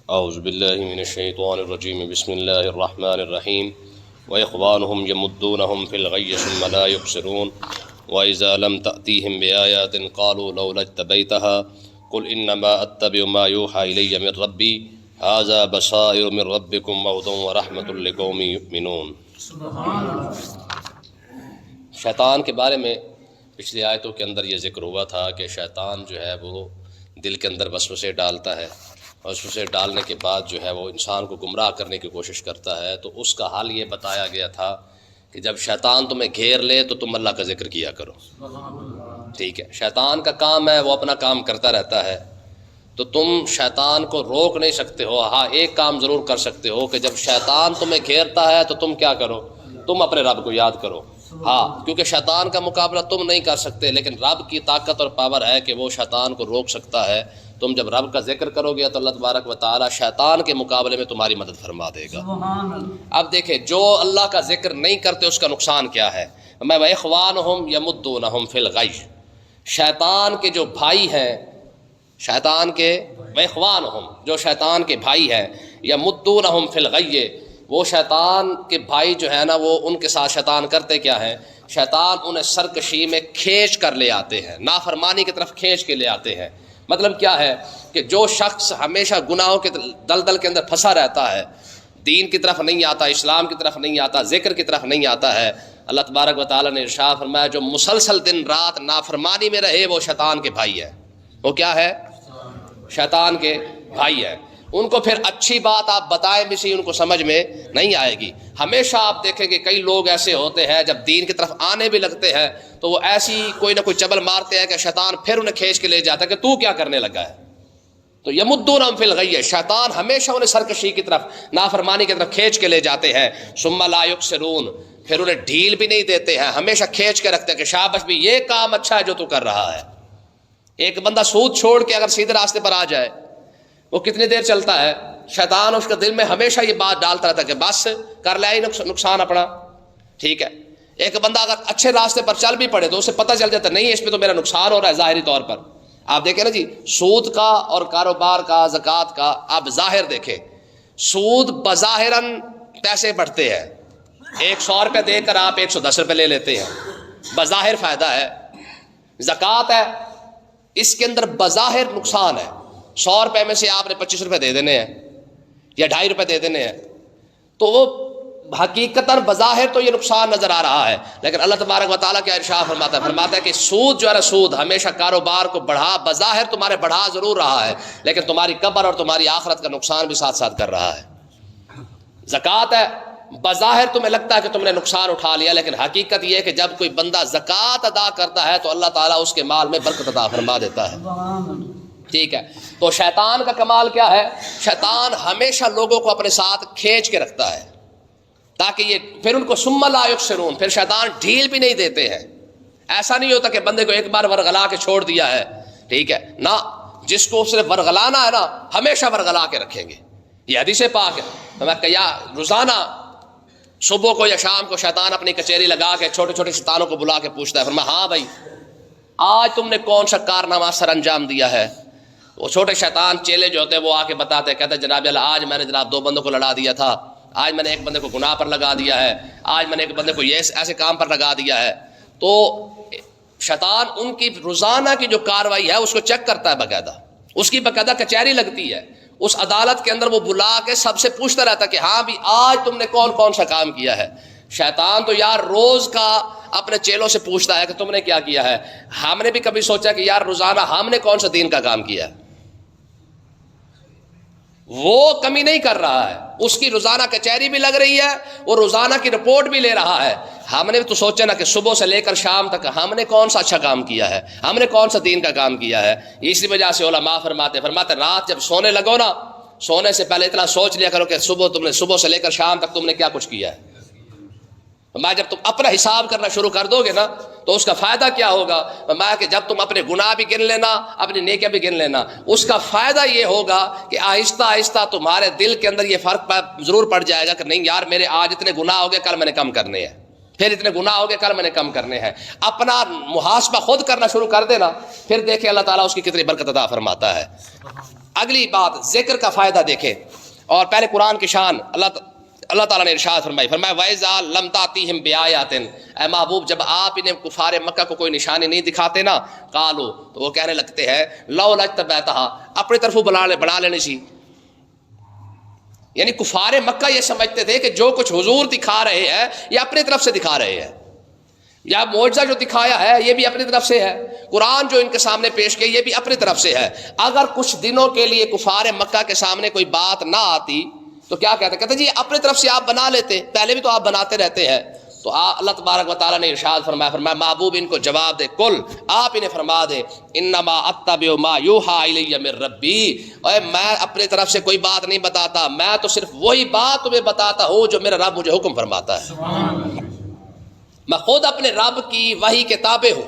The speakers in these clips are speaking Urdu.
اعوذ باللہ من الشیطان الرجیم بسم اللہ الرحمن الرحیم وإخوانهم يمدونهم في الغي ثم لا يقصرون وإذا لم تأتيهم بآيات قالوا لولا اجتبيتها قل إنما أتبع ما يوحى إلي من ربي هذا بصائر من ربكم وهدى ورحمة لقوم يؤمنون۔ شیطان کے بارے میں پچھلی آیتوں کے اندر یہ ذکر ہوا تھا کہ شیطان جو ہے وہ دل کے اندر وسوسے ڈالتا ہے، اور وسوسے ڈالنے کے بعد جو ہے وہ انسان کو گمراہ کرنے کی کوشش کرتا ہے۔ تو اس کا حل یہ بتایا گیا تھا کہ جب شیطان تمہیں گھیر لے تو تم اللہ کا ذکر کیا کرو، ٹھیک ہے؟ شیطان کا کام ہے وہ اپنا کام کرتا رہتا ہے، تو تم شیطان کو روک نہیں سکتے ہو۔ ہاں ایک کام ضرور کر سکتے ہو کہ جب شیطان تمہیں گھیرتا ہے تو تم کیا کرو؟ تم اپنے رب کو یاد کرو۔ ہاں کیونکہ شیطان کا مقابلہ تم نہیں کر سکتے، لیکن رب کی طاقت اور پاور ہے کہ وہ شیطان کو روک سکتا ہے۔ تم جب رب کا ذکر کرو گے تو اللہ تبارک و تعالی شیطان کے مقابلے میں تمہاری مدد فرما دے گا۔ اب دیکھیں جو اللہ کا ذکر نہیں کرتے اس کا نقصان کیا ہے؟ میں وَإِخْوَانُهُمْ يَمُدُّونَهُمْ فِي الْغَيِّ، شیطان کے جو بھائی ہیں، شیطان کے وَإِخْوَانُهُمْ جو شیطان کے بھائی ہیں، يَمُدُّونَهُمْ فِي الْغَيِّ، وہ شیطان کے بھائی جو ہے نا وہ ان کے ساتھ شیطان کرتے کیا ہیں؟ شیطان انہیں سرکشی میں کھینچ کر لے آتے ہیں، نافرمانی کی طرف کھینچ کے لے آتے ہیں۔ مطلب کیا ہے کہ جو شخص ہمیشہ گناہوں کے دلدل کے اندر پھنسا رہتا ہے، دین کی طرف نہیں آتا، اسلام کی طرف نہیں آتا، ذکر کی طرف نہیں آتا ہے، اللہ تبارک و تعالیٰ نے ارشاد فرمایا جو مسلسل دن رات نافرمانی میں رہے وہ شیطان کے بھائی ہے۔ وہ کیا ہے؟ شیطان کے بھائی ہے۔ ان کو پھر اچھی بات آپ بتائیں بھی سی ان کو سمجھ میں نہیں آئے گی۔ ہمیشہ آپ دیکھیں کہ کئی لوگ ایسے ہوتے ہیں جب دین کی طرف آنے بھی لگتے ہیں تو وہ ایسی کوئی نہ کوئی چبل مارتے ہیں کہ شیطان پھر انہیں کھینچ کے لے جاتا ہے کہ تو کیا کرنے لگا ہے۔ تو یمدونہم فی الغی، شیطان ہمیشہ انہیں سرکشی کی طرف، نافرمانی کی طرف کھینچ کے لے جاتے ہیں۔ ثم لا یقصرون، پھر انہیں ڈھیل بھی نہیں دیتے ہیں، ہمیشہ کھینچ کے رکھتے ہیں کہ شاباش بھی یہ کام اچھا ہے جو تو کر رہا ہے۔ ایک بندہ سود چھوڑ کے اگر سیدھے راستے پر آ جائے وہ کتنی دیر چلتا ہے؟ شیطان اس کے دل میں ہمیشہ یہ بات ڈالتا رہتا ہے کہ بس کر لے ہی نقصان اپنا، ٹھیک ہے؟ ایک بندہ اگر اچھے راستے پر چل بھی پڑے تو اسے پتہ چل جاتا ہے نہیں اس پہ تو میرا نقصان ہو رہا ہے ظاہری طور پر۔ آپ دیکھیں نا جی، سود کا اور کاروبار کا، زکوٰۃ کا، آپ ظاہر دیکھیں، سود بظاہراً پیسے بڑھتے ہیں، 100 روپے دے کر آپ 110 روپے لے لیتے ہیں، بظاہر فائدہ ہے۔ زکوٰۃ ہے، اس کے اندر بظاہر نقصان ہے، 100 روپے میں سے آپ نے 25 روپے دے دینے ہیں یا 2.5 روپے دے دینے ہیں، تو وہ حقیقتاً بظاہر تو یہ نقصان نظر آ رہا ہے، لیکن اللہ تبارک و تعالیٰ کیا ارشاد فرماتا ہے کہ سود جو ہے سود ہمیشہ کاروبار کو بڑھا، بظاہر تمہارے بڑھا ضرور رہا ہے لیکن تمہاری قبر اور تمہاری آخرت کا نقصان بھی ساتھ ساتھ کر رہا ہے۔ زکوٰۃ ہے، بظاہر تمہیں لگتا ہے کہ تم نے نقصان اٹھا لیا، لیکن حقیقت یہ ہے کہ جب کوئی بندہ زکوٰۃ ادا کرتا ہے تو اللہ تعالیٰ اس کے مال میں برکت عطا فرما دیتا ہے، ٹھیک ہے؟ تو شیطان کا کمال کیا ہے؟ شیطان ہمیشہ لوگوں کو اپنے ساتھ کھینچ کے رکھتا ہے تاکہ یہ پھر ان کو ثم لا یقصرون، پھر شیطان ڈھیل بھی نہیں دیتے ہیں۔ ایسا نہیں ہوتا کہ بندے کو ایک بار ورغلا کے چھوڑ دیا ہے، ٹھیک ہے نا، جس کو صرف ورغلانا ہے نا ہمیشہ ورغلا کے رکھیں گے۔ یہ حدیث پاک ہے، میں کیا روزانہ صبح کو یا شام کو شیطان اپنی کچہری لگا کے چھوٹے چھوٹے شیطانوں کو بلا کے پوچھتا ہے، فرمایا ہاں بھائی آج تم نے کون سا کارنامہ سر انجام دیا ہے؟ وہ چھوٹے شیطان چیلے جو ہوتے ہیں وہ آ کے بتاتے ہیں، کہتے ہیں جناب اللہ آج میں نے جناب 2 بندوں کو لڑا دیا تھا، آج میں نے ایک بندے کو گناہ پر لگا دیا ہے، آج میں نے ایک بندے کو یہ ایسے کام پر لگا دیا ہے۔ تو شیطان ان کی روزانہ کی جو کاروائی ہے اس کو چیک کرتا ہے، باقاعدہ اس کی باقاعدہ کچہری لگتی ہے، اس عدالت کے اندر وہ بلا کے سب سے پوچھتا رہتا ہے کہ ہاں بھی آج تم نے کون کون سا کام کیا ہے۔ شیطان تو یار روز کا اپنے چیلوں سے پوچھتا ہے کہ تم نے کیا کیا ہے۔ ہم نے بھی کبھی سوچا کہ یار روزانہ ہم نے کون سا دین کا کام کیا ہے؟ وہ کمی نہیں کر رہا ہے، اس کی روزانہ کچہری بھی لگ رہی ہے، وہ روزانہ کی رپورٹ بھی لے رہا ہے۔ ہم نے تو سوچا نا کہ صبح سے لے کر شام تک ہم نے کون سا اچھا کام کیا ہے، ہم نے کون سا دین کا کام کیا ہے۔ اسی وجہ سے علماء فرماتے رات جب سونے لگو نا، سونے سے پہلے اتنا سوچ لیا کرو کہ صبح سے لے کر شام تک تم نے کیا کچھ کیا ہے۔ میں جب تم اپنا حساب کرنا شروع کر دو گے نا تو اس کا فائدہ کیا ہوگا؟ میں کہ جب تم اپنے گناہ بھی گن لینا، اپنی نیکیاں بھی گن لینا، اس کا فائدہ یہ ہوگا کہ آہستہ آہستہ تمہارے دل کے اندر یہ فرق ضرور پڑ جائے گا کہ نہیں یار میرے آج اتنے گناہ ہو گئے، کل میں نے کم کرنے ہیں، پھر اتنے گناہ ہو گئے، کل میں نے کم کرنے ہیں۔ اپنا محاسبہ خود کرنا شروع کر دینا، پھر دیکھیں اللہ تعالیٰ اس کی کتنی برکت عطا فرماتا ہے۔ اگلی بات ذکر کا فائدہ دیکھیں، اور پہلے قرآن کی شان اللہ تعالیٰ نے ارشاد فرمائی وَإِذَا لَمْ تَأْتِهِمْ بِآيَاتٍ، اے محبوب جب آپ انہیں کفار مکہ کو کوئی نشانی نہیں دکھاتے نا، قالوا تو وہ کہنے لگتے ہیں لَوْلَا اجْتَبَيْتَهَا، اپنی طرف بنا لینے سی. یعنی کفار مکہ یہ سمجھتے تھے کہ جو کچھ حضور دکھا رہے ہیں یہ اپنی طرف سے دکھا رہے ہیں، یا معجزہ جو دکھایا ہے یہ بھی اپنی طرف سے ہے، قرآن جو ان کے سامنے پیش کیا یہ بھی اپنی طرف سے ہے. اگر کچھ دنوں کے لیے کفار مکہ کے سامنے کوئی بات نہ آتی تو کیا کہتے جی اپنی طرف سے آپ بنا لیتے، پہلے بھی تو آپ بناتے رہتے ہیں. تو اللہ تبارک و تعالیٰ نے ارشاد فرمایا محبوب ان کو جواب دے، کل آپ انہیں فرما دے انما اتبع ما یوحی الی من ربی، اے میں اپنی طرف سے کوئی بات نہیں بتاتا، میں تو صرف وہی بات تمہیں بتاتا ہوں جو میرا رب مجھے حکم فرماتا ہے. میں خود اپنے رب کی وحی کے تابع ہوں،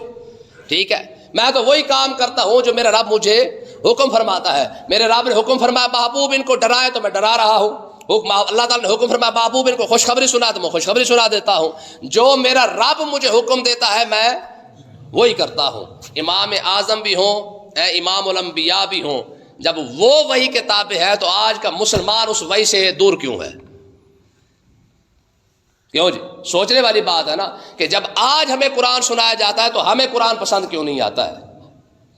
ٹھیک ہے، میں تو وہی کام کرتا ہوں جو میرا رب مجھے حکم فرماتا ہے. میرے رب نے حکم فرمایا محبوب ان کو ڈرائے تو میں ڈرا رہا ہوں، اللہ تعالیٰ نے حکم فرمایا محبوب ان کو خوشخبری سنا تو میں خوشخبری سنا دیتا ہوں. جو میرا رب مجھے حکم دیتا ہے میں وہی کرتا ہوں. امام اعظم بھی ہوں، امام الانبیاء بھی ہوں، جب وہ وحی کے تابع ہے تو آج کا مسلمان اس وحی سے دور کیوں ہے؟ کیوں جی؟ سوچنے والی بات ہے نا کہ جب آج ہمیں قرآن سنایا جاتا ہے تو ہمیں قرآن پسند کیوں نہیں آتا ہے؟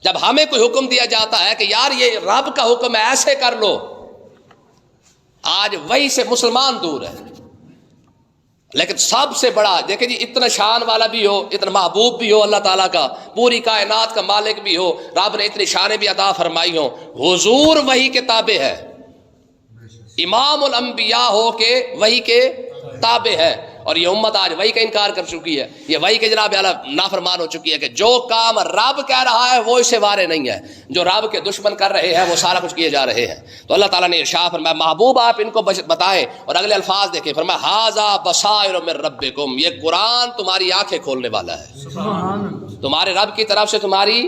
جب ہمیں کوئی حکم دیا جاتا ہے کہ یار یہ رب کا حکم ہے ایسے کر لو، آج وہی سے مسلمان دور ہے. لیکن سب سے بڑا دیکھیں جی، اتنا شان والا بھی ہو، اتنا محبوب بھی ہو اللہ تعالیٰ کا، پوری کائنات کا مالک بھی ہو، رب نے اتنی شانیں بھی عطا فرمائی ہوں، حضور وحی کے تابع ہے، امام الانبیاء ہو کے وحی کے تابع ہے. اور یہ امت آج وحی کا انکار کر چکی ہے، یہ وحی کے جناب اعلیٰ نافرمان ہو چکی ہے کہ جو کام رب کہہ رہا ہے وہ اسے وارے نہیں ہے، جو رب کے دشمن کر رہے ہیں وہ سارا کچھ کیے جا رہے ہیں. تو اللہ تعالیٰ نے ارشاد فرمایا محبوب آپ ان کو بتائیں، اور اگلے الفاظ دیکھیں فرمایا ھذا بصائر من ربکم، یہ قرآن تمہاری آنکھیں کھولنے والا ہے، تمہارے رب کی طرف سے تمہاری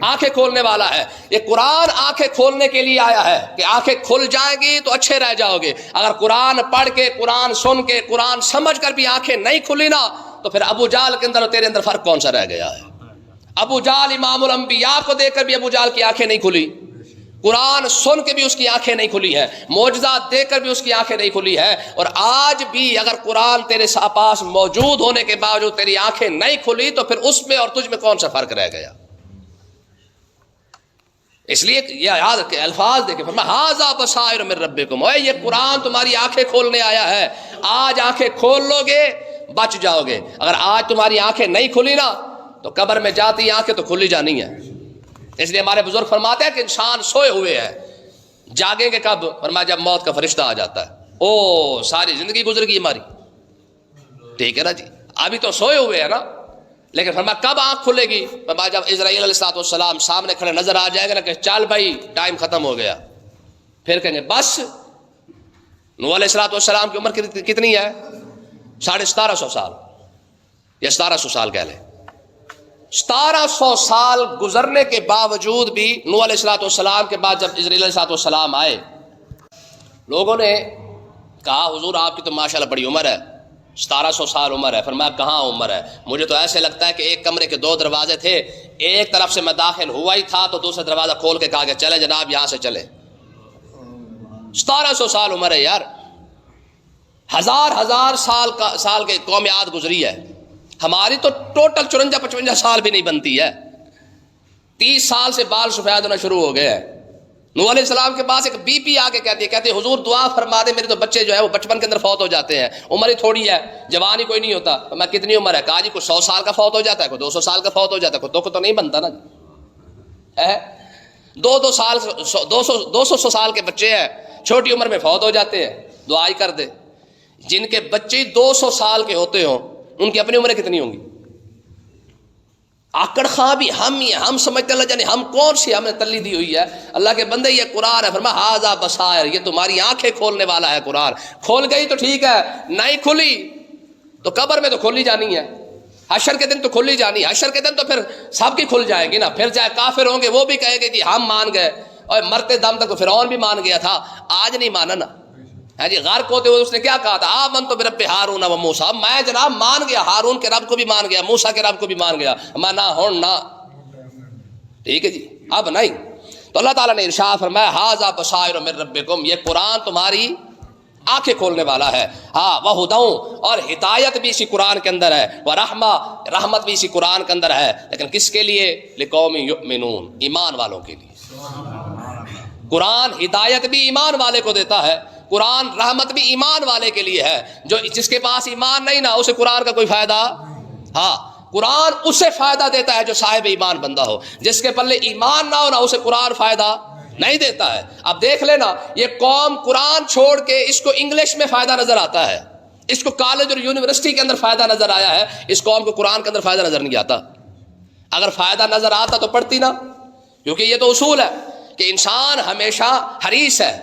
آنکھیں کھولنے والا ہے. یہ قرآن آنکھیں کھولنے کے لیے آیا ہے کہ آنکھیں کھل جائیں گی تو اچھے رہ جاؤ گے. اگر قرآن پڑھ کے، قرآن سن کے، قرآن سمجھ کر بھی آنکھیں نہیں کھلی نا تو پھر ابو جہل کے اندر اور تیرے اندر فرق کون سا رہ گیا ہے؟ ابو جہل امام الانبیاء کو دیکھ کر بھی ابو جہل کی آنکھیں نہیں کھلی، قرآن سن کے بھی اس کی آنکھیں نہیں کھلی ہیں، معجزات دیکھ کر بھی اس کی آنکھیں نہیں کھلی ہیں. اور آج بھی اگر قرآن تیرے پاس موجود ہونے کے باوجود تیری آنکھیں نہیں کھلی تو پھر اس میں اور تجھ میں کون سا فرق رہ گیا؟ اس لیے یہ یاد رکھے، الفاظ دیکھیں فرمایا ھذا بصائر من ربکم، اے یہ قرآن تمہاری آنکھیں کھولنے آیا ہے. آج آنکھیں کھول لو گے بچ جاؤ گے، اگر آج تمہاری آنکھیں نہیں کھلی نا تو قبر میں جاتی آنکھیں تو کھلی جانی ہے. اس لیے ہمارے بزرگ فرماتے ہیں کہ انسان سوئے ہوئے ہیں، جاگیں گے کب؟ فرمایا جب موت کا فرشتہ آ جاتا ہے. او ساری زندگی گزر گئی ہماری، ٹھیک ہے نا جی، ابھی تو سوئے ہوئے ہیں نا، لیکن فرمایا کب آنکھ کھلے گی؟ فرمایا جب اسرائیل علیہ السلام سامنے کھڑے نظر آ جائے گا نا کہ چل بھائی ٹائم ختم ہو گیا، پھر کہیں گے بس. نوح علیہ السلام کی عمر کتنی ہے؟ 1750 سال یا 1700 سال کہہ لیں. 1700 سال گزرنے کے باوجود بھی نوح علیہ السلام کے بعد جب اسرائیل علیہ السلام آئے، لوگوں نے کہا حضور آپ کی تو ماشاءاللہ بڑی عمر ہے، 1700 سال عمر ہے. فرمایا کہاں عمر ہے، مجھے تو ایسے لگتا ہے کہ ایک کمرے کے 2 دروازے تھے، ایک طرف سے میں داخل ہوا ہی تھا تو دوسرا دروازہ کھول کے کہا کہ چلے جناب یہاں سے چلے. 1700 سال عمر ہے یار، ہزار سال کے قوم عاد گزری ہے، ہماری تو ٹوٹل 54-55 سال بھی نہیں بنتی ہے. 30 سال سے بال سفید ہونا شروع ہو گئے ہیں. نوح علیہ السلام کے پاس ایک بی پی آ کے کہتی ہے حضور دعا فرما دے، میرے تو بچے جو ہے وہ بچپن کے اندر فوت ہو جاتے ہیں، عمر ہی تھوڑی ہے، جوان ہی کوئی نہیں ہوتا. میں کتنی عمر ہے؟ کہا جی کوئی 100 سال کا فوت ہو جاتا ہے، کوئی 200 سال کا فوت ہو جاتا ہے، کوئی دکھ تو نہیں بنتا نا ہے. 200 سال کے بچے ہیں، چھوٹی عمر میں فوت ہو جاتے ہیں. دعا ہی کر دے. جن کے بچے 200 سال کے ہوتے ہوں ان کی اپنی عمریں کتنی ہوں گی؟ آکڑ خواہ بھی ہم ہی ہیں، ہم سمجھتے اللہ جانے ہم کون سی ہمیں تلی دی ہوئی ہے. اللہ کے بندے یہ قرآن ہے، فرمایا ھذا بصائر، یہ تمہاری آنکھیں کھولنے والا ہے. قرآن کھول گئی تو ٹھیک ہے، نہیں کھلی تو قبر میں تو کھلی جانی ہے، حشر کے دن تو کھلی جانی ہے. حشر کے دن تو پھر سب کی کھل جائے گی نا، پھر چاہے کافر ہوں گے وہ بھی کہے گے کہ ہم مان گئے، اور مرتے دم تک تو فرعون بھی مان گیا تھا، آج نہیں مانا نا. ہاں جی، غرق ہوتے ہوئے اس نے کیا کہا تھا؟ آمنت برب ہارون و موسیٰ، میں جناب مان گیا، ہارون کے رب کو بھی مان گیا، موسیٰ کے رب کو بھی مان گیا، میں نہ ہوں نہ. ٹھیک ہے جی، اب نہیں. تو اللہ تعالیٰ نے ارشاد فرمایا ھذا بصائر من ربکم، یہ قرآن تمہاری آنکھیں کھولنے والا ہے، ہاں وہدی، اور ہدایت بھی اسی قرآن کے اندر ہے، ورحمہ، رحمت بھی اسی قرآن کے اندر ہے، لیکن کس کے لیے؟ لقوم یؤمنون، ایمان والوں کے لیے۔ قرآن ہدایت بھی ایمان والے کو دیتا ہے، قرآن رحمت بھی ایمان والے کے لیے ہے۔ جو جس کے پاس ایمان نہیں نا، اسے قرآن کا کوئی فائدہ، ہاں قرآن اسے فائدہ دیتا ہے جو صاحب ایمان بندہ ہو، جس کے پلے ایمان نہ ہو نا، اسے قرآن فائدہ نہیں دیتا ہے۔ اب دیکھ لینا، یہ قوم قرآن چھوڑ کے اس کو انگلش میں فائدہ نظر آتا ہے، اس کو کالج اور یونیورسٹی کے اندر فائدہ نظر آیا ہے، اس قوم کو قرآن کے اندر فائدہ نظر نہیں آتا۔ اگر فائدہ نظر آتا تو پڑھتی نا، کیونکہ یہ تو اصول ہے کہ انسان ہمیشہ حریص ہے،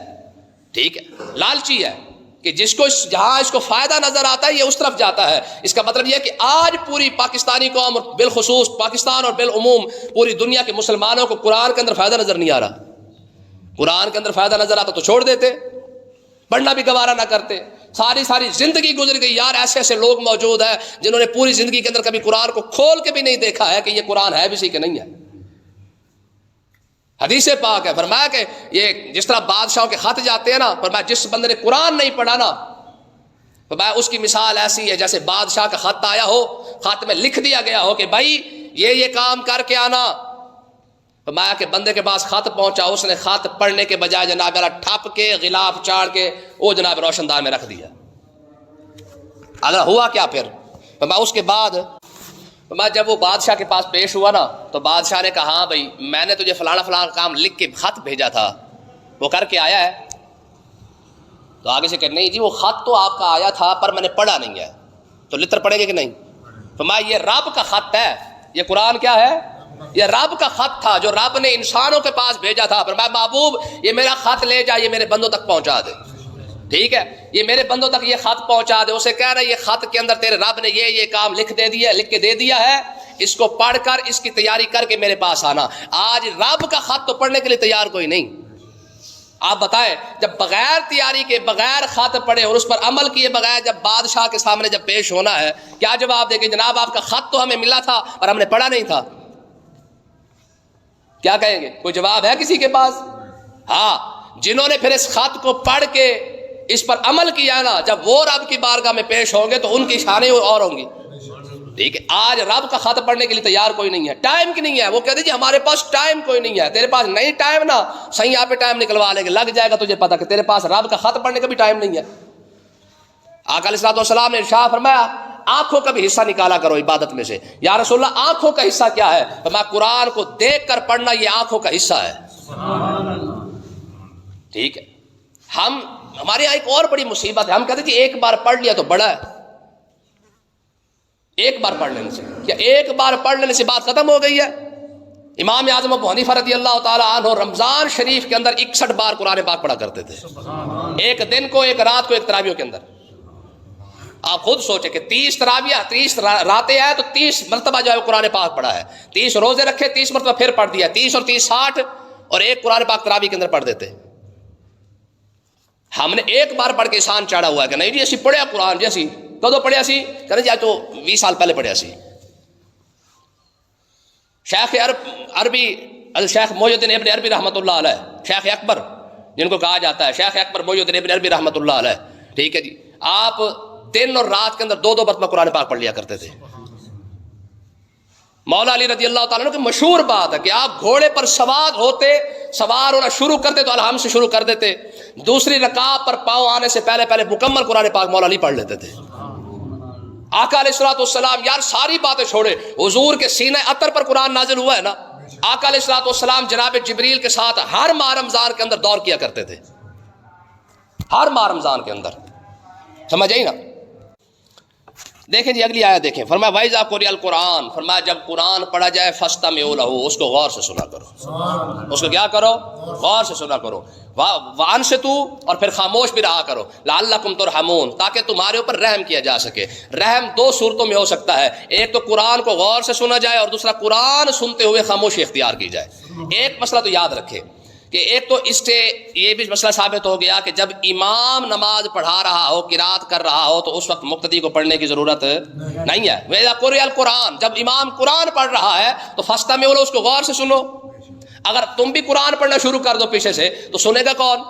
ٹھیک ہے، لالچی ہے، کہ جس کو جہاں اس کو فائدہ نظر آتا ہے یہ اس طرف جاتا ہے۔ اس کا مطلب یہ ہے کہ آج پوری پاکستانی قوم اور بالخصوص پاکستان اور بالعموم پوری دنیا کے مسلمانوں کو قرآن کے اندر فائدہ نظر نہیں آ رہا۔ قرآن کے اندر فائدہ نظر آتا تو چھوڑ دیتے، پڑھنا بھی گوارا نہ کرتے۔ ساری زندگی گزر گئی یار، ایسے ایسے لوگ موجود ہیں جنہوں نے پوری زندگی کے اندر کبھی قرآن کو کھول کے بھی نہیں دیکھا ہے کہ یہ قرآن ہے بھی صحیح کہ نہیں ہے۔ حدیث پاک ہے، فرمایا کہ یہ جس طرح بادشاہوں کے خط جاتے ہیں نا، فرمایا جس بندے نے قرآن نہیں پڑھا نا، فرمایا اس کی مثال ایسی ہے جیسے بادشاہ کا خط آیا ہو، خط میں لکھ دیا گیا ہو کہ بھائی یہ کام کر کے آنا، فرمایا کہ بندے کے پاس خط پہنچا، اس نے خط پڑھنے کے بجائے جناب گلا ٹھپ کے غلاف چاڑ کے وہ جناب روشن دان میں رکھ دیا۔ اگر ہوا کیا پھر؟ فرمایا اس کے بعد میں جب وہ بادشاہ کے پاس پیش ہوا نا، تو بادشاہ نے کہا ہاں بھائی میں نے تجھے فلانا فلانا کام لکھ کے خط بھیجا تھا، وہ کر کے آیا ہے؟ تو آگے سے کہ نہیں جی وہ خط تو آپ کا آیا تھا پر میں نے پڑھا نہیں ہے۔ تو لطر پڑھیں گے کہ نہیں؟ فرمایا یہ رب کا خط ہے، یہ قرآن کیا ہے؟ یہ رب کا خط تھا جو رب نے انسانوں کے پاس بھیجا تھا۔ فرمایا محبوب یہ میرا خط لے جا، یہ میرے بندوں تک پہنچا دے، ٹھیک ہے، یہ میرے بندوں تک یہ خط پہنچا دے۔ اسے کہہ رہا ہے یہ خط کے اندر تیرے رب نے یہ کام لکھ کے دے دیا ہے، اس کو پڑھ کر اس کی تیاری کر کے میرے پاس آنا۔ آج رب کا خط تو پڑھنے کے لیے تیار کوئی نہیں۔ آپ بتائیں جب بغیر تیاری کے، بغیر خط پڑھے اور اس پر عمل کیے بغیر جب بادشاہ کے سامنے جب پیش ہونا ہے، کیا جواب دے گے؟ جناب آپ کا خط تو ہمیں ملا تھا اور ہم نے پڑھا نہیں تھا۔ کیا کہیں گے؟ کوئی جواب ہے کسی کے پاس؟ ہاں، جنہوں نے پھر اس خط کو پڑھ کے اس پر عمل کیا نا، جب وہ رب کی بارگاہ میں پیش ہوں گے تو ان کی شانیں اور ہوں گی، ٹھیک ہے۔ آج رب کا خط پڑھنے کے لیے تیار کوئی نہیں ہے، ٹائم کی نہیں ہے۔ وہ کہتے جی ہمارے پاس ٹائم کوئی نہیں ہے۔ تیرے پاس نہیں ٹائم نا، صحیح یہاں پہ ٹائم نکلوا لیں گے، لگ جائے گا تجھے پتا کہ تیرے پاس رب کا خط پڑھنے کا بھی ٹائم نہیں ہے۔ آقا علیہ الصلوۃ والسلام نے ارشاد فرمایا آنکھوں کا بھی حصہ نکالا کرو عبادت میں سے۔ یا رسول اللہ آنکھوں کا حصہ کیا ہے؟ فرمایا قرآن کو دیکھ کر پڑھنا یہ آنکھوں کا حصہ ہے، ٹھیک ہے۔ ہمارے یہاں ایک اور بڑی مصیبت ہے، ہم کہتے ہیں کہ ایک بار پڑھ لیا تو بڑا ہے۔ ایک بار پڑھ لینے سے کیا؟ ایک بار پڑھ لینے سے بات ختم ہو گئی ہے؟ امام اعظم ابو حنیفہ رضی اللہ تعالی عنہ رمضان شریف کے اندر 61 بار قرآن پاک پڑھا کرتے تھے، ایک دن کو، ایک رات کو، ایک تراویح کے اندر۔ آپ خود سوچیں کہ 30 تراویح، 30 راتیں ہیں تو 30 مرتبہ جو ہے قرآن پاک پڑھا ہے، 30 روزے رکھے، 30 مرتبہ پھر پڑھ دیا، 30 اور 30 60، اور ایک قرآن پاک تراویح کے اندر پڑھ دیتے۔ ہم نے ایک بار پڑھ کے احسان چاڑا ہوا ہے کہ نہیں جی اسی پڑھیا قرآن، جی اسی کدو پڑھیا سی؟ کہتے جی تو 20 سال پہلے پڑھیا سی۔ شیخ عربی شیخ محی الدین ابن عربی رحمۃ اللہ علیہ، شیخ اکبر جن کو کہا جاتا ہے، شیخ اکبر محی الدین ابن عربی رحمۃ اللہ علیہ، ٹھیک ہے جی، آپ دن اور رات کے اندر 2 مرتبہ قرآن پاک پڑھ لیا کرتے تھے۔ مولا علی رضی اللہ تعالیٰ عنہ کی مشہور بات ہے کہ آپ گھوڑے پر سوار ہونا شروع کرتے تو الحمد سے شروع کر دیتے، دوسری رکعت پر پاؤں آنے سے پہلے مکمل قرآن پاک مولا علی پڑھ لیتے تھے۔ آقا علیہ الصلوۃ والسلام، یار ساری باتیں چھوڑے، حضور کے سینہ عطر پر قرآن نازل ہوا ہے نا، آقا علیہ الصلوۃ والسلام جناب جبریل کے ساتھ ہر ماہ رمضان کے اندر دور کیا کرتے تھے، ہر ماہ رمضان کے اندر، سمجھ آئی نا؟ دیکھیں جی اگلی آیت دیکھیں، فرمایا وَإِذَا قُرِئَ الْقُرْآنُ، فرمایا جب قرآن پڑھا جائے فَاسْتَمِعُوا لَهُ، اس کو غور سے سنا کرو، اس کو کیا کرو؟ غور سے سنا کرو، وَأَنصِتُوا، اور پھر خاموش بھی رہا کرو، لَعَلَّكُمْ تُرْحَمُونَ، تاکہ تمہارے اوپر رحم کیا جا سکے۔ رحم 2 صورتوں میں ہو سکتا ہے، ایک تو قرآن کو غور سے سنا جائے اور دوسرا قرآن سنتے ہوئے خاموشی اختیار کی جائے۔ ایک مسئلہ تو یاد رکھے کہ ایک تو اس سے یہ بھی مسئلہ ثابت ہو گیا کہ جب امام نماز پڑھا رہا ہو، قرات کر رہا ہو، تو اس وقت مقتدی کو پڑھنے کی ضرورت نہیں ہے۔ وَإِذَا قُرِئَ الْقُرْآنُ، جب امام قرآن پڑھ رہا ہے تو فَاسْتَمِعُوا لَهُ، اس کو غور سے سنو۔ اگر تم بھی قرآن پڑھنا شروع کر دو پیچھے سے تو سنے گا کون؟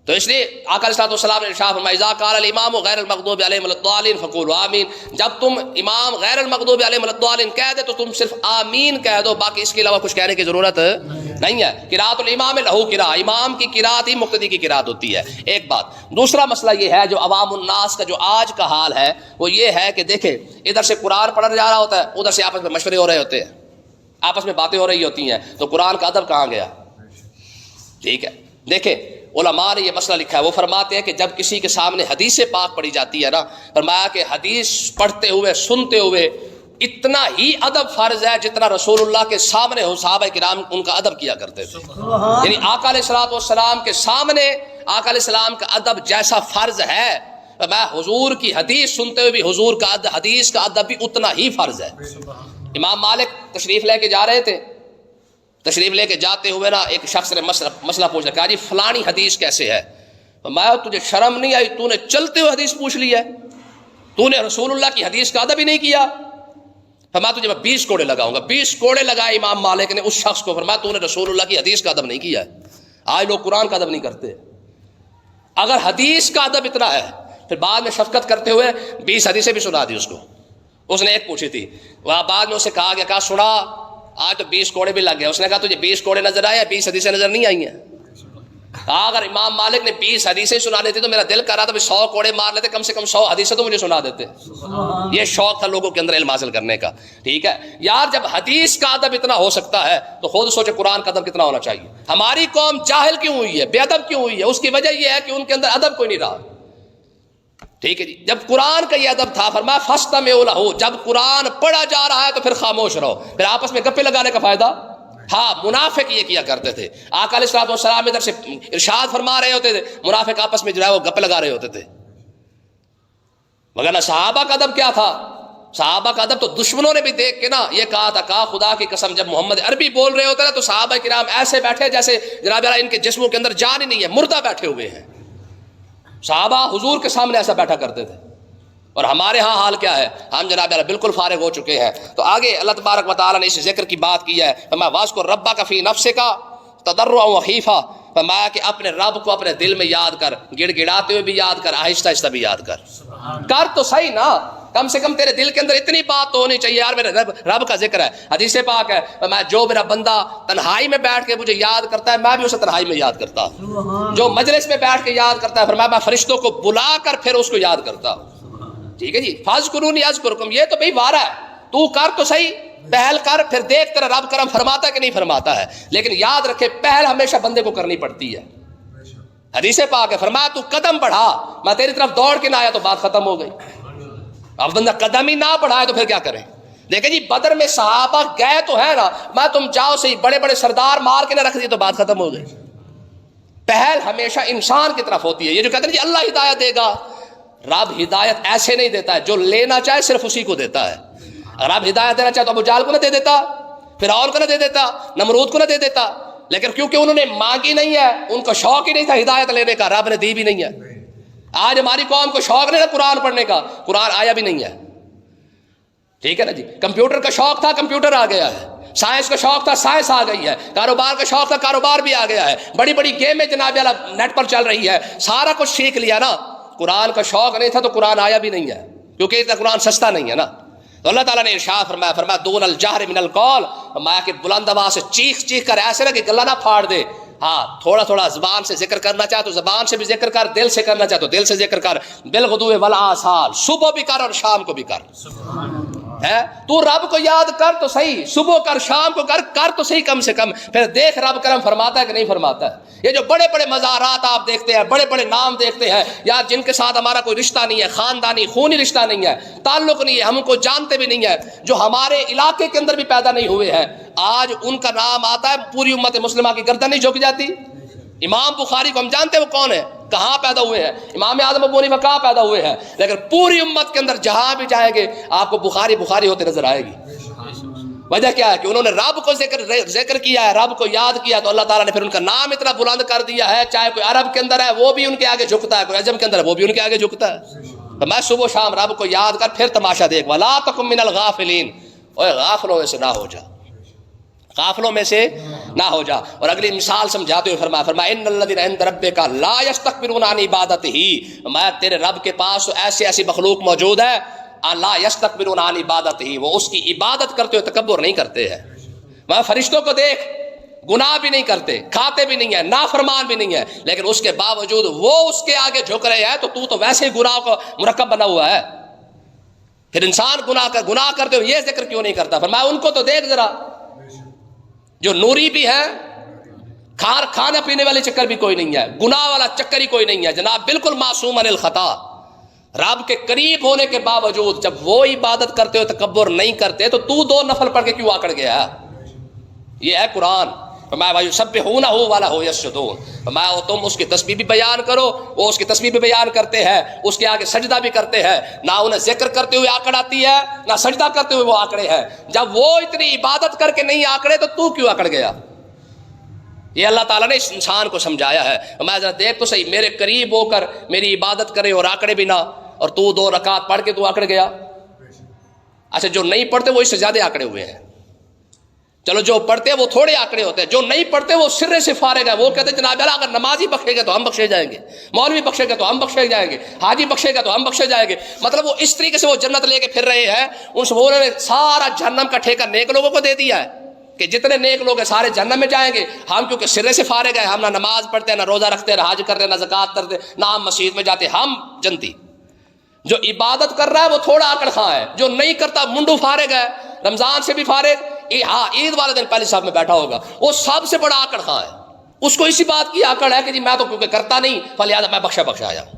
تو اس لیے آقا علیہ الصلوۃ والسلام نے ارشاد فرمایا اذا قال الامام غیر المغضوب علیہم ولا الضالین فقولوا آمین، جب تم امام غیر المغضوب علیہم ولا الضالین کہہ دے تو تم صرف آمین کہہ دو، باقی اس کے علاوہ کچھ کہنے کی ضرورت نہیں ہے۔ قراءۃ الامام لہو قراءۃ، امام کی قراءت ہی مقتدی کی قراءت ہوتی ہے، ایک بات۔ دوسرا مسئلہ یہ ہے جو عوام الناس کا جو آج کا حال ہے وہ یہ ہے کہ دیکھیں ادھر سے قرآن پڑھا جا رہا ہوتا ہے، ادھر سے آپس میں مشورے ہو رہے ہوتے ہیں، آپس میں باتیں ہو رہی ہوتی ہیں، تو قرآن کا ادب کہاں گیا؟ ٹھیک ہے، دیکھیں علماء نے یہ مسئلہ لکھا ہے، وہ فرماتے ہیں کہ جب کسی کے سامنے حدیث پاک پڑھی جاتی ہے نا، فرمایا کہ حدیث پڑھتے ہوئے سنتے ہوئے اتنا ہی ادب فرض ہے جتنا رسول اللہ کے سامنے ہو صحابہ کرام ان کا ادب کیا کرتے تھے، یعنی آقا علیہ الصلوۃ والسلام کے سامنے آقا علیہ السلام کا ادب جیسا فرض ہے، میں حضور کی حدیث سنتے ہوئے بھی حضور کا حدیث کا ادب بھی اتنا ہی فرض ہے۔ امام مالک تشریف لے کے جا رہے تھے، تشریف لے کے جاتے ہوئے نا ایک شخص نے مسئلہ پوچھا، کہا جی فلانی حدیث کیسے ہے؟ میں تجھے شرم نہیں آئی؟ تو نے چلتے ہوئے حدیث پوچھ لی ہے، تو نے رسول اللہ کی حدیث کا ادب ہی نہیں کیا۔ فرمایا تجھے میں 20 کوڑے لگاؤں گا۔ 20 کوڑے لگائے امام مالک نے اس شخص کو، فرمایا تو نے رسول اللہ کی حدیث کا ادب نہیں کیا ہے۔ آج لوگ قرآن کا ادب نہیں کرتے، اگر حدیث کا ادب اتنا ہے پھر بعد میں شفقت کرتے ہوئے 20 حدیثیں بھی سنا دی اس کو۔ اس نے ایک پوچھی تھی، وہاں بعد میں اسے کہا گیا، کہا سنا آج تو 20 کوڑے بھی لگ گئے۔ اس نے کہا تجھے 20 کوڑے نظر آئے، 20 حدیثیں نظر نہیں آئی ہیں؟ اگر امام مالک نے 20 حدیثیں سنا دیتے تو میرا دل کر رہا تھا 100 کوڑے مار لیتے، کم سے کم 100 حدیثیں تو مجھے سنا دیتے۔ یہ شوق تھا لوگوں کے اندر علم حاصل کرنے کا، ٹھیک ہے یار۔ جب حدیث کا ادب اتنا ہو سکتا ہے تو خود سوچے قرآن کا ادب کتنا ہونا چاہیے۔ ہماری قوم جاہل کیوں ہوئی ہے، بے ادب کیوں ہوئی ہے؟ اس کی وجہ یہ ہے کہ ان کے اندر ادب کوئی نہیں رہا، ٹھیک ہے جی۔ جب قرآن کا یہ ادب تھا، فرمایا فاستمعوا لہ، جب قرآن پڑھا جا رہا ہے تو پھر خاموش رہو، پھر آپس میں گپے لگانے کا فائدہ؟ ہاں، منافق یہ کیا کرتے تھے۔ آقا علیہ الصلوۃ والسلام ادھر سے ارشاد فرما رہے ہوتے تھے، منافق آپس میں جو ہے وہ گپے لگا رہے ہوتے تھے۔ مگر صحابہ کا ادب کیا تھا؟ صحابہ کا ادب تو دشمنوں نے بھی دیکھ کے نا یہ کہا تھا، کہا خدا کی قسم جب محمد عربی بول رہے ہوتے نا تو صحابہ کرام ایسے بیٹھے جیسے جناب ان کے جسموں کے اندر جان ہی نہیں ہے، مردہ بیٹھے ہوئے ہیں۔ صحابہ حضور کے سامنے ایسا بیٹھا کرتے تھے، اور ہمارے ہاں حال کیا ہے؟ ہم جناب بالکل فارغ ہو چکے ہیں۔ تو آگے اللہ تبارک و تعالیٰ نے اس ذکر کی بات کی ہے، فرمایا واذکر ربک فی نفسک تضرعا وخیفا، فرمایا کہ اپنے رب کو اپنے دل میں یاد کر، گڑ گڑاتے ہوئے بھی یاد کر، آہستہ آہستہ بھی یاد کر تو صحیح نا، کم سے کم تیرے دل کے اندر اتنی بات تو ہونی چاہیے یار میرے رب کا ذکر ہے۔ حدیث پاک ہے، میں جو میرا بندہ تنہائی میں بیٹھ کے مجھے یاد کرتا ہے میں بھی اسے تنہائی میں یاد کرتا ہوں، جو مجلس میں بیٹھ کے یاد کرتا ہے فرمایا میں فرشتوں کو بلا کر پھر اس کو یاد کرتا ہوں، ٹھیک ہے جی۔ فاذکرونی اذکرکم، یہ تو بھائی وعدہ ہے، تو کر تو صحیح، پہل کر، پھر دیکھ تیرا رب کرم فرماتا ہے کہ نہیں فرماتا ہے، لیکن یاد رکھے پہل ہمیشہ بندے کو کرنی پڑتی ہے۔ حدیث پاک ہے، فرمایا تو قدم بڑھا، میں تیری طرف دوڑ کے نہ آیا تو بات ختم ہو گئی۔ اب بندہ قدم ہی نہ بڑھائے تو پھر کیا کریں؟ دیکھیں جی بدر میں صحابہ گئے تو ہے نا، میں تم جاؤ صحیح، بڑے بڑے سردار مار کے نہ رکھ دیے تو بات ختم ہو گئی۔ پہل ہمیشہ انسان کی طرف ہوتی ہے۔ یہ جو کہتے ہیں جی اللہ ہدایت دے گا، رب ہدایت ایسے نہیں دیتا ہے، جو لینا چاہے صرف اسی کو دیتا ہے۔ اگر آپ ہدایت دینا چاہے تو ابو جہل کو نہ دے دیتا، فرعون کو نہ دے دیتا، نمرود کو نہ دے دیتا، لیکن کیونکہ انہوں نے مانگی نہیں ہے، ان کو شوق ہی نہیں تھا ہدایت لینے کا، رب نے دی بھی نہیں ہے۔ آج ہماری قوم کو شوق نہیں ہے قرآن پڑھنے کا، قرآن آیا بھی نہیں ہے، ٹھیک ہے نا جی۔ کمپیوٹر کا شوق تھا، کمپیوٹر آ گیا ہے، سائنس کا شوق تھا، سائنس آ گئی ہے، کاروبار کا شوق تھا، کاروبار بھی آ گیا ہے، بڑی بڑی گیمیں جناب نیٹ پر چل رہی ہے، سارا کچھ سیکھ لیا نا۔ قرآن کا شوق نہیں تھا تو قرآن آیا بھی نہیں ہے، کیونکہ اتنا قرآن سستا نہیں ہے نا۔ تو اللہ تعالیٰ نے ارشاد فرمایا، فرمایا دون الجہر من القول، فرمایا کہ بلند آواز سے چیخ چیخ کر، ایسے نہ کہ گلا نہ پھاڑ دے، ہاں تھوڑا تھوڑا زبان سے ذکر کرنا چاہے تو زبان سے بھی ذکر کر، دل سے کرنا چاہے تو دل سے ذکر کر، بالغدو والآصال، صبح بھی کر اور شام کو بھی کر ہے۔ تو رب کو یاد کر تو صحیح، صبح کر شام کو کر تو صحیح کم سے کم، پھر دیکھ رب کرم فرماتا ہے کہ نہیں فرماتا ہے۔ یہ جو بڑے بڑے مزارات آپ دیکھتے ہیں، بڑے بڑے نام دیکھتے ہیں یار، جن کے ساتھ ہمارا کوئی رشتہ نہیں ہے، خاندانی خونی رشتہ نہیں ہے، تعلق نہیں ہے، ہم کو جانتے بھی نہیں ہے، جو ہمارے علاقے کے اندر بھی پیدا نہیں ہوئے ہیں، آج ان کا نام آتا ہے پوری امت مسلمہ کی گردن نہیں جھک جاتی۔ امام بخاری کو ہم جانتے ہیں وہ کون ہے، کہاں پیدا ہوئے ہیں، امام اعظم ابو حنیفہ کہاں پیدا ہوئے ہیں، لیکن پوری امت کے اندر جہاں بھی جائیں گے آپ کو بخاری بخاری ہوتے نظر آئے گی۔ وجہ کیا ہے کہ انہوں نے رب کو ذکر کیا ہے، رب کو یاد کیا، تو اللہ تعالیٰ نے پھر ان کا نام اتنا بلند کر دیا ہے، چاہے کوئی عرب کے اندر ہے وہ بھی ان کے آگے جھکتا ہے، کوئی عجم کے اندر ہے وہ بھی ان کے آگے جھکتا ہے۔ تو میں صبح شام رب کو یاد کر، پھر تماشا دیکھ، وَلَا تَكُن مِّنَ الْغَافِلِينَ، اوے غافلوں سے نہ ہو جا، غافلوں میں سے نہ ہو جا. اور اگلی مثال سمجھاتے ہوئے فرمایا ان الذین عند ربک لا یستکبرون عن عبادتہ، میں تیرے رب کے پاس تو ایسی مخلوق موجود ہے لا یستکبرون عن عبادتہ، وہ اس کی عبادت کرتے ہوئے تکبر نہیں کرتے ہیں. وہاں فرشتوں کو دیکھ، گناہ بھی نہیں کرتے، کھاتے بھی نہیں ہیں، نافرمان بھی نہیں ہے، لیکن اس کے باوجود وہ اس کے آگے جھک رہے ہیں، تو ویسے ہی گناہ کا مرکب بنا ہوا ہے. پھر انسان گناہ کرتے ہوئے یہ ذکر کیوں نہیں کرتا؟ فرمایا ان کو تو دیکھ ذرا، جو نوری بھی ہے، کھانا پینے والے چکر بھی کوئی نہیں ہے، گناہ والا چکر ہی کوئی نہیں ہے جناب، بالکل معصوم عن الخطا. رب کے قریب ہونے کے باوجود جب وہ عبادت کرتے ہوئے تکبر نہیں کرتے تو دو نفل پڑھ کے کیوں آکڑ گیا؟ یہ ہے قرآن. فرمایا وَيُسَبِّحُونَهُ وَلَهُ يَسْجُدُونَ، فرمایا تم اس کی تسبیح بھی بیان کرو، وہ اس کی تسبیح بھی بیان کرتے ہیں، اس کے آگے سجدہ بھی کرتے ہیں. نہ انہیں ذکر کرتے ہوئے آکڑ آتی ہے، نہ سجدہ کرتے ہوئے وہ آکڑے ہیں. جب وہ اتنی عبادت کر کے نہیں آکڑے تو کیوں آکڑ گیا؟ یہ اللہ تعالیٰ نے اس انسان کو سمجھایا ہے. میں ذرا دیکھ تو صحیح، میرے قریب ہو کر میری عبادت کرے اور آکڑے بھی نہ، اور تو 2 رکعت پڑھ کے تو آکڑ گیا. اچھا جو نہیں پڑھتے وہ اس سے زیادہ آکڑے ہوئے ہیں. چلو جو پڑھتے ہیں وہ تھوڑے آکڑے ہوتے ہیں، جو نہیں پڑھتے وہ سرے سے فارغ ہے. وہ کہتے ہیں جناب یار اگر نمازی بخشے گا تو ہم بخشے جائیں گے، مولوی بخشے گا تو ہم بخشے جائیں گے، حاجی بخشے گا تو ہم بخشے جائیں گے. مطلب وہ اس طریقے سے وہ جنت لے کے پھر رہے ہیں. انہوں نے سارا جہنم کا ٹھیکہ نیک لوگوں کو دے دیا ہے کہ جتنے نیک لوگ ہیں سارے جہنم میں جائیں گے. ہم کیونکہ سرے سے فارغ ہیں، ہم نہ نماز پڑھتے ہیں، نہ روزہ رکھتے ہیں، نہ حج کرتے ہیں، نہ زکوٰۃ کرتے ہیں، نہ ہم مسجد میں جاتے، ہم جنتی. جو عبادت کر رہا ہے وہ تھوڑا آکڑ خواہ ہے، جو نہیں کرتا منڈو فارغ ہے، رمضان سے بھی فارغ، ہاں عید والے دن پہلے صاحب میں بیٹھا ہوگا، وہ سب سے بڑا آکڑ خواہ ہے. اس کو اسی بات کی آکڑ ہے کہ جی میں تو کیونکہ کرتا نہیں فلہذا میں بخشا آیا ہوں.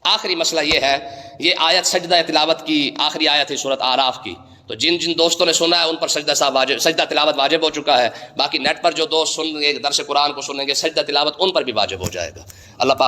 آخری مسئلہ یہ ہے، یہ آیت سجدہ تلاوت کی آخری آیت ہے سورۃ اعراف کی. تو جن دوستوں نے سنا ہے ان پر سجدہ تلاوت واجب ہو چکا ہے. باقی نیٹ پر جو دوست سن گے درس قرآن کو سنیں گے، سجدہ تلاوت ان پر بھی واجب ہو جائے گا. اللہ پاک